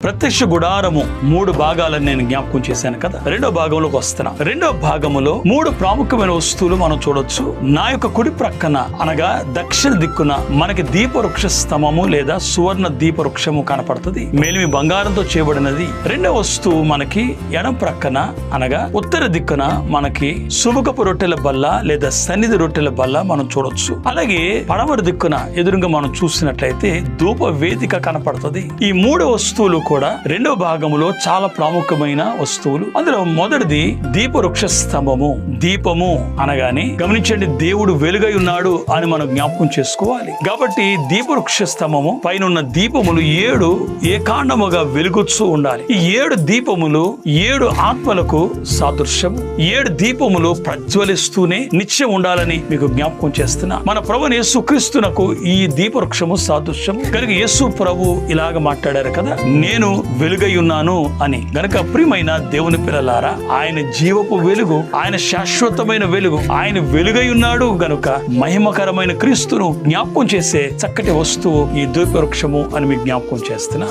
ప్రత్యక్ష గుడారము 3 భాగాలని నేను జ్ఞాపకం చేశాను కదా. రెండో భాగంలోకి వస్తున్నా. రెండో భాగములో 3 ప్రాముఖ్యమైన వస్తువులు మనం చూడొచ్చు. నా యొక్క కుడి ప్రక్కన అనగా దక్షిణ దిక్కున మనకి దీపవృక్ష స్తంభము లేదా సువర్ణ దీపవృక్షము కనపడుతుంది. మేలిమి బంగారంతో చేయబడినది. రెండో వస్తువు మనకి ఎడం ప్రక్కన అనగా ఉత్తర దిక్కున మనకి సుముఖపు రొట్టెల బల్ల లేదా సన్నిధి రొట్టెల బల్ల మనం చూడొచ్చు. అలాగే పడమర దిక్కున ఎదురుగా మనం చూసినట్లయితే ధూప వేదిక కనపడుతుంది. ఈ 3 వస్తువులు కూడా రెండో భాగములో చాలా ప్రాముఖ్యమైన వస్తువులు. అందులో మొదటిది దీపవృక్ష స్తంభము. దీపము అనగానే గమనించండి, దేవుడు వెలుగై ఉన్నాడు అని మనం జ్ఞాపకం చేసుకోవాలి. కాబట్టి దీపవృక్ష స్తంభము పైన ఉన్న దీపములు 7 ఏకాండముగా వెలుగుతూ ఉండాలి. ఈ 7 దీపములు 7 ఆత్మలకు సాదృశ్యము. 7 దీపములు ప్రజ్వలిస్తూనే నిత్యం ఉండాలని మీకు జ్ఞాపకం చేస్తున్నా. మన ప్రభువైన యేసుక్రీస్తునకు ఈ దీపవృక్షము సాదృశ్యము కనుక యేసు ప్రభు ఇలాగ మాట్లాడారు కదా, నేను వెలుగై ఉన్నాను అని. గనక ప్రియమైన దేవుని పిల్లలారా, ఆయన జీవపు వెలుగు, ఆయన శాశ్వతమైన వెలుగు, ఆయన వెలుగై ఉన్నాడు గనుక మహిమకరమైన క్రీస్తును జ్ఞాపకం చేసే చక్కటి వస్తువు ఈ దీపవృక్షము అని మీకు జ్ఞాపకం చేస్తున్నా.